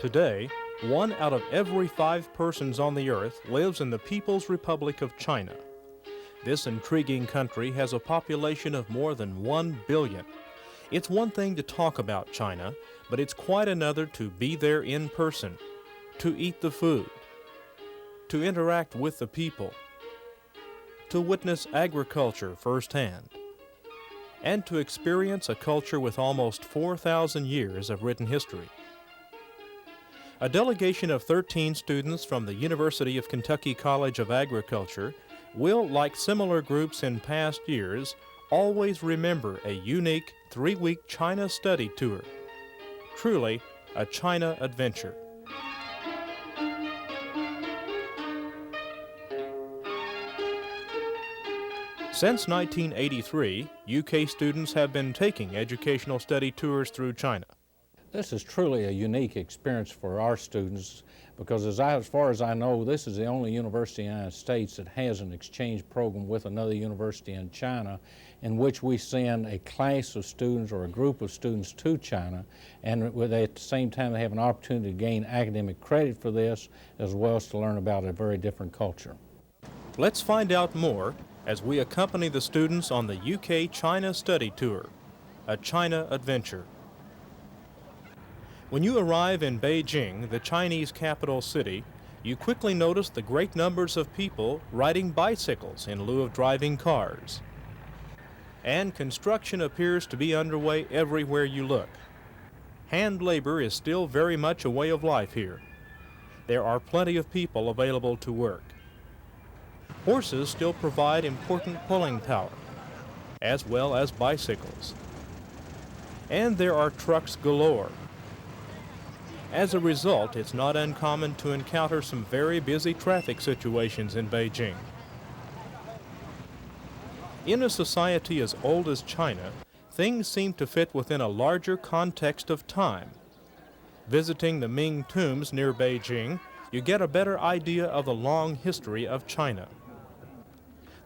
Today, 1 out of every 5 persons on the earth lives in the People's Republic of China. This intriguing country has a population of more than 1 billion. It's one thing to talk about China, but it's quite another to be there in person, to eat the food, to interact with the people, to witness agriculture firsthand, and to experience a culture with almost 4,000 years of written history. A delegation of 13 students from the University of Kentucky College of Agriculture will, like similar groups in past years, always remember a unique 3-week China study tour. Truly, a China adventure. Since 1983, UK students have been taking educational study tours through China. This is truly a unique experience for our students because as far as I know, this is the only university in the United States that has an exchange program with another university in China in which we send a class of students or a group of students to China, and at the same time they have an opportunity to gain academic credit for this as well as to learn about a very different culture. Let's find out more as we accompany the students on the UK China study tour, a China adventure. When you arrive in Beijing, the Chinese capital city, you quickly notice the great numbers of people riding bicycles in lieu of driving cars. And construction appears to be underway everywhere you look. Hand labor is still very much a way of life here. There are plenty of people available to work. Horses still provide important pulling power, as well as bicycles. And there are trucks galore. As a result, it's not uncommon to encounter some very busy traffic situations in Beijing. In a society as old as China, things seem to fit within a larger context of time. Visiting the Ming tombs near Beijing, you get a better idea of the long history of China.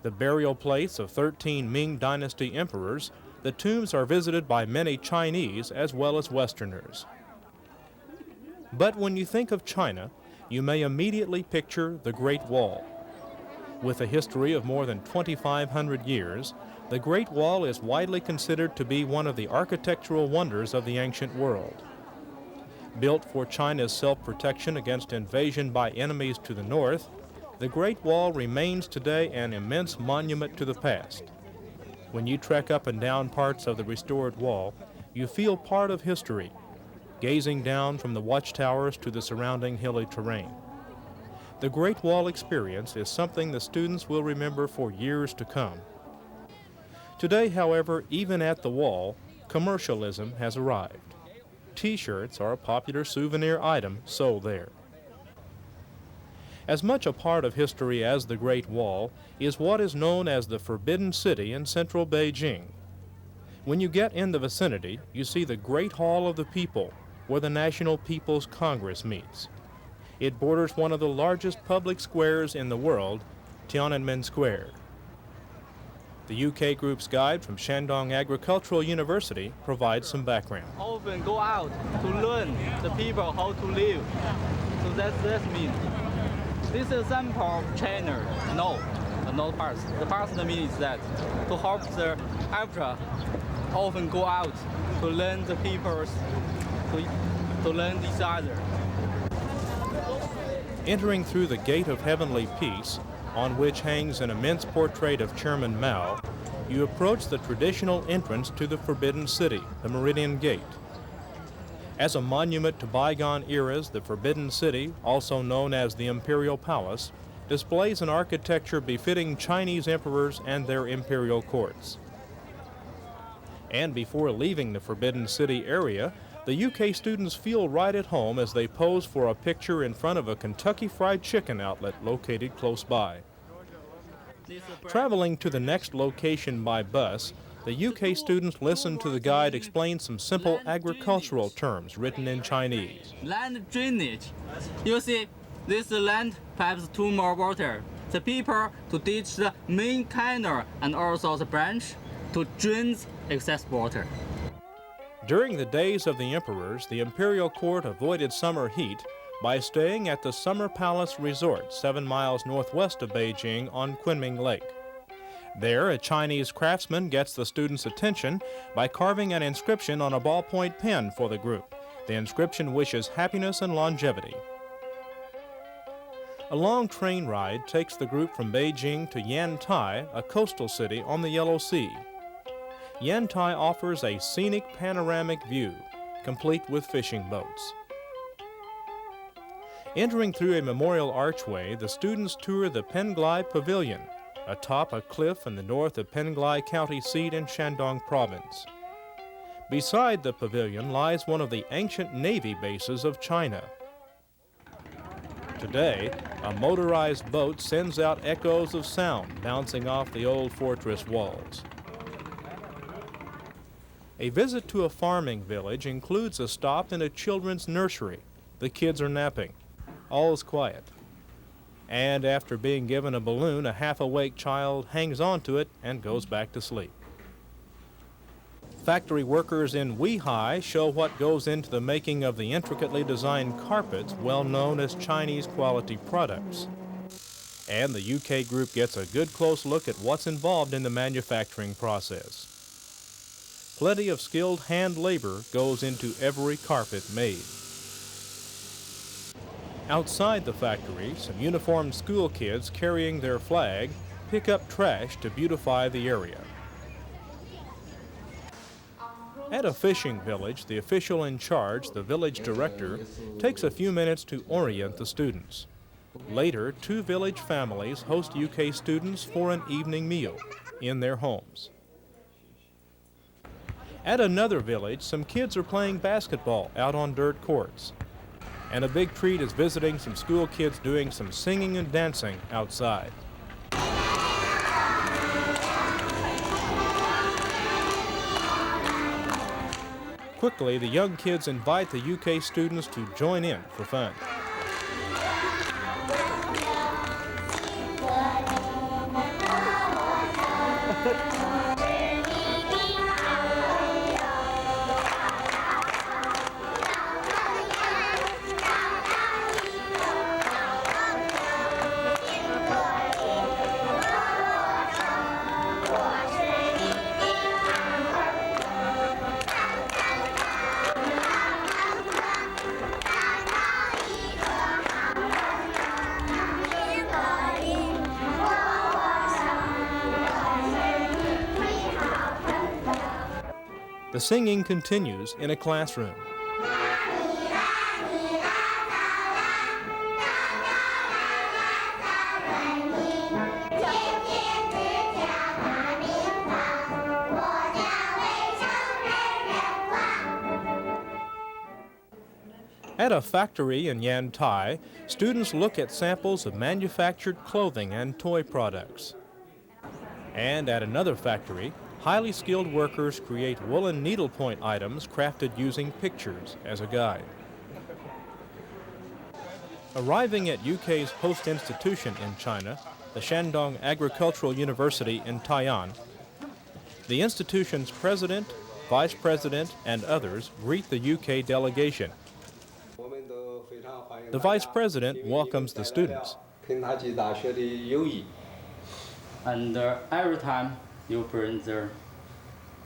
The burial place of 13 Ming Dynasty emperors, the tombs are visited by many Chinese as well as Westerners. But when you think of China, you may immediately picture the Great Wall. With a history of more than 2,500 years, the Great Wall is widely considered to be one of the architectural wonders of the ancient world. Built for China's self-protection against invasion by enemies to the north, the Great Wall remains today an immense monument to the past. When you trek up and down parts of the restored wall, you feel part of history, gazing down from the watchtowers to the surrounding hilly terrain. The Great Wall experience is something the students will remember for years to come. Today, however, even at the wall, commercialism has arrived. T-shirts are a popular souvenir item sold there. As much a part of history as the Great Wall is what is known as the Forbidden City in central Beijing. When you get in the vicinity, you see the Great Hall of the People, where the National People's Congress meets. It borders one of the largest public squares in the world, Tiananmen Square. The UK group's guide from Shandong Agricultural University provides some background. Often go out to learn the people how to live. So that means this is a sample of China. No, not parts. The parts means that to help the after often go out to learn the people's to learn each other. Entering through the Gate of Heavenly Peace, on which hangs an immense portrait of Chairman Mao, you approach the traditional entrance to the Forbidden City, the Meridian Gate. As a monument to bygone eras, the Forbidden City, also known as the Imperial Palace, displays an architecture befitting Chinese emperors and their imperial courts. And before leaving the Forbidden City area, the UK students feel right at home as they pose for a picture in front of a Kentucky Fried Chicken outlet located close by. Traveling to the next location by bus, the UK students listen to the guide explain some simple agricultural terms written in Chinese. Land drainage. You see, this land pipes too more water. The people to ditch the main canal and also the branch to drain excess water. During the days of the emperors, the imperial court avoided summer heat by staying at the Summer Palace Resort 7 miles northwest of Beijing on Kunming Lake. There, a Chinese craftsman gets the students' attention by carving an inscription on a ballpoint pen for the group. The inscription wishes happiness and longevity. A long train ride takes the group from Beijing to Yantai, a coastal city on the Yellow Sea. Yantai offers a scenic panoramic view, complete with fishing boats. Entering through a memorial archway, the students tour the Penglai Pavilion, atop a cliff in the north of Penglai County seat in Shandong Province. Beside the pavilion lies one of the ancient navy bases of China. Today, a motorized boat sends out echoes of sound bouncing off the old fortress walls. A visit to a farming village includes a stop in a children's nursery. The kids are napping. All is quiet. And after being given a balloon, a half-awake child hangs onto it and goes back to sleep. Factory workers in Weihai show what goes into the making of the intricately designed carpets well known as Chinese quality products. And the UK group gets a good close look at what's involved in the manufacturing process. Plenty of skilled hand labor goes into every carpet made. Outside the factory, some uniformed school kids carrying their flag pick up trash to beautify the area. At a fishing village, the official in charge, the village director, takes a few minutes to orient the students. Later, 2 village families host UK students for an evening meal in their homes. At another village, some kids are playing basketball out on dirt courts. And a big treat is visiting some school kids doing some singing and dancing outside. Quickly, the young kids invite the UK students to join in for fun. The singing continues in a classroom. At a factory in Yantai, students look at samples of manufactured clothing and toy products. And at another factory, highly skilled workers create woolen needlepoint items crafted using pictures as a guide. Arriving at UK's host institution in China, the Shandong Agricultural University in Taiwan, the institution's president, vice president, and others greet the UK delegation. The vice president welcomes the students. And every time you bring the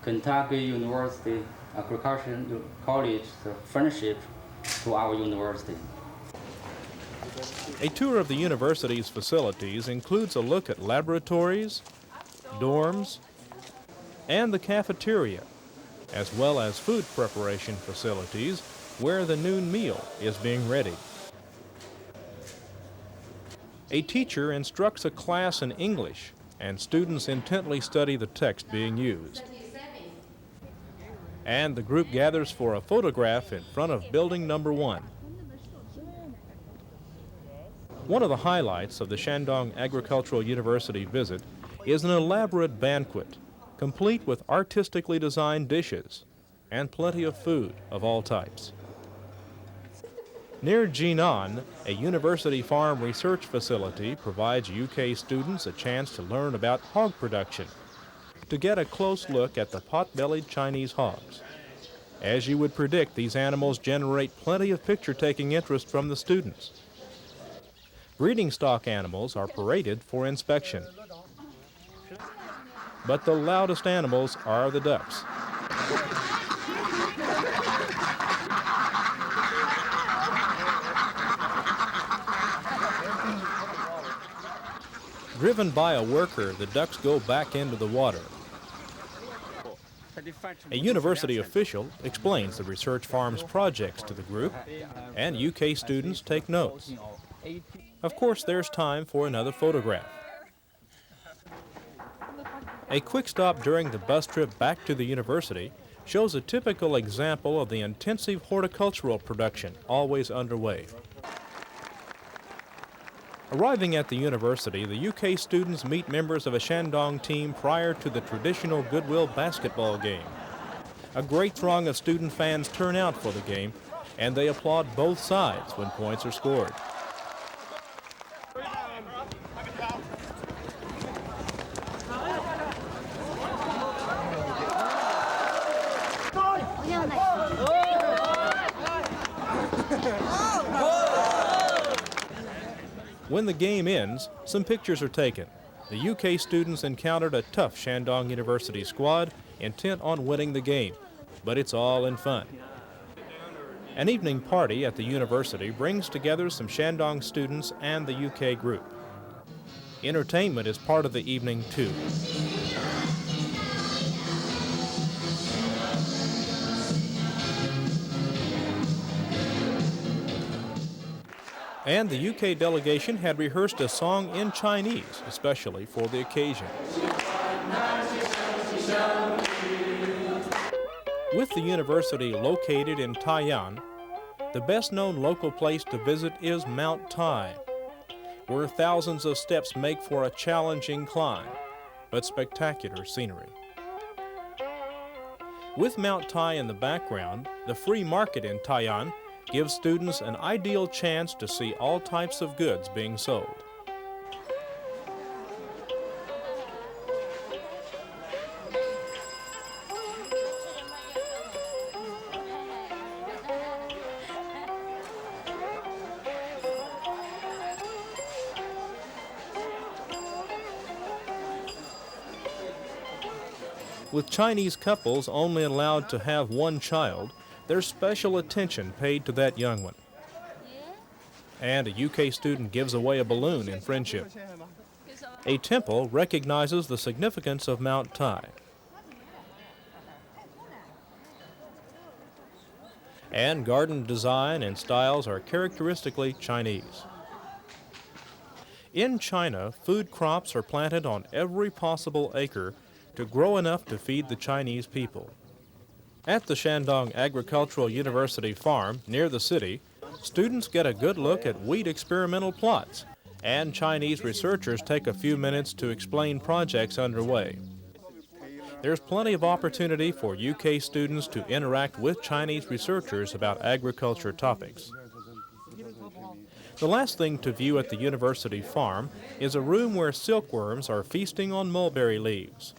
Kentucky University Agricultural College the friendship to our university. A tour of the university's facilities includes a look at laboratories, dorms, and the cafeteria, as well as food preparation facilities where the noon meal is being ready. A teacher instructs a class in English, and students intently study the text being used. And the group gathers for a photograph in front of building number 1. One of the highlights of the Shandong Agricultural University visit is an elaborate banquet, complete with artistically designed dishes and plenty of food of all types. Near Jinan, a university farm research facility provides UK students a chance to learn about hog production, to get a close look at the pot-bellied Chinese hogs. As you would predict, these animals generate plenty of picture-taking interest from the students. Breeding stock animals are paraded for inspection. But the loudest animals are the ducks. Driven by a worker, the ducks go back into the water. A university official explains the research farm's projects to the group, and UK students take notes. Of course, there's time for another photograph. A quick stop during the bus trip back to the university shows a typical example of the intensive horticultural production always underway. Arriving at the university, the UK students meet members of a Shandong team prior to the traditional Goodwill basketball game. A great throng of student fans turn out for the game, and they applaud both sides when points are scored. When the game ends, some pictures are taken. The UK students encountered a tough Shandong University squad intent on winning the game, but it's all in fun. An evening party at the university brings together some Shandong students and the UK group. Entertainment is part of the evening too. And the UK delegation had rehearsed a song in Chinese, especially for the occasion. With the university located in Taiyan, the best-known local place to visit is Mount Tai, where thousands of steps make for a challenging climb, but spectacular scenery. With Mount Tai in the background, the free market in Taiyan gives students an ideal chance to see all types of goods being sold. With Chinese couples only allowed to have one child, there's special attention paid to that young one. And a UK student gives away a balloon in friendship. A temple recognizes the significance of Mount Tai. And garden design and styles are characteristically Chinese. In China, food crops are planted on every possible acre to grow enough to feed the Chinese people. At the Shandong Agricultural University farm near the city, students get a good look at wheat experimental plots, and Chinese researchers take a few minutes to explain projects underway. There's plenty of opportunity for UK students to interact with Chinese researchers about agriculture topics. The last thing to view at the university farm is a room where silkworms are feasting on mulberry leaves.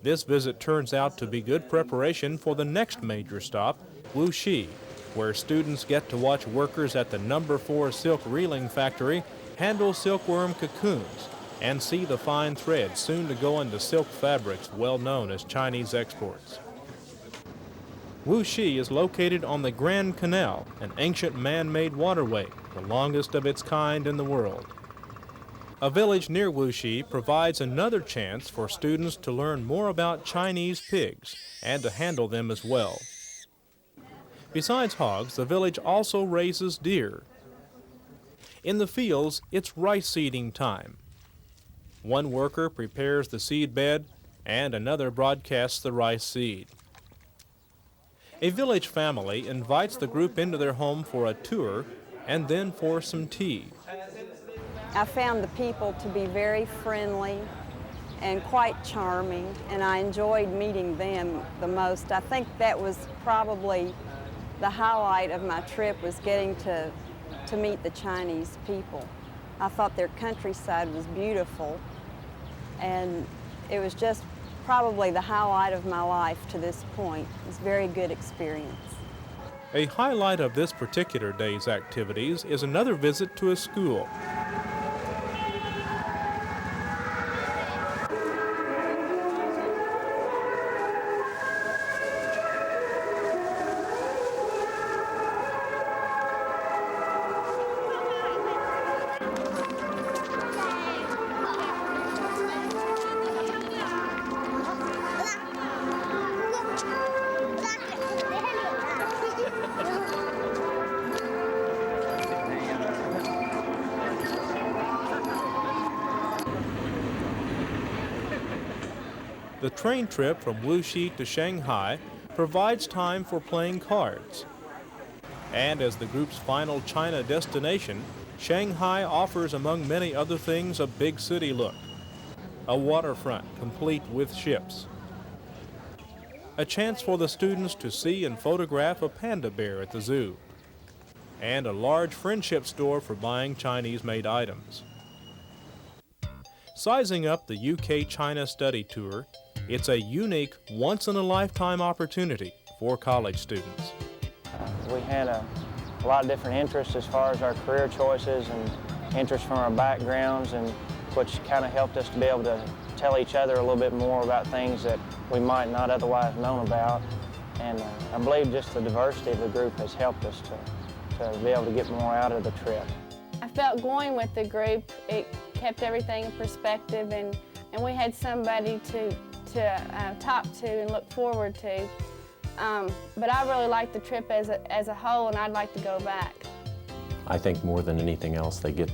This visit turns out to be good preparation for the next major stop, Wuxi, where students get to watch workers at the No. 4 silk reeling factory handle silkworm cocoons and see the fine threads soon to go into silk fabrics well known as Chinese exports. Wuxi is located on the Grand Canal, an ancient man-made waterway, the longest of its kind in the world. A village near Wuxi provides another chance for students to learn more about Chinese pigs and to handle them as well. Besides hogs, the village also raises deer. In the fields, it's rice seeding time. One worker prepares the seed bed and another broadcasts the rice seed. A village family invites the group into their home for a tour and then for some tea. I found the people to be very friendly and quite charming, and I enjoyed meeting them the most. I think that was probably the highlight of my trip, was getting to meet the Chinese people. I thought their countryside was beautiful, and it was just probably the highlight of my life to this point. It was a very good experience. A highlight of this particular day's activities is another visit to a school. The train trip from Wuxi to Shanghai provides time for playing cards. And as the group's final China destination, Shanghai offers, among many other things, a big city look. A waterfront complete with ships. A chance for the students to see and photograph a panda bear at the zoo. And a large friendship store for buying Chinese-made items. Sizing up the UK-China study tour, it's a unique, once-in-a-lifetime opportunity for college students. We had a lot of different interests as far as our career choices and interests from our backgrounds, and which kind of helped us to be able to tell each other a little bit more about things that we might not otherwise have known about. And I believe just the diversity of the group has helped us to be able to get more out of the trip. I felt going with the group, it kept everything in perspective, and we had somebody to talk to and look forward to. But I really liked the trip as a whole, and I'd like to go back. I think more than anything else, they get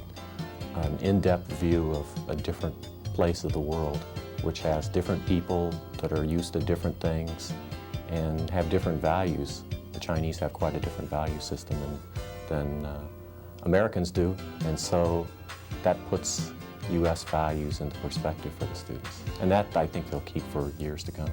an in-depth view of a different place of the world, which has different people that are used to different things and have different values. The Chinese have quite a different value system than Americans do, and so that puts U.S. values into perspective for the students. And that, I think, they'll keep for years to come.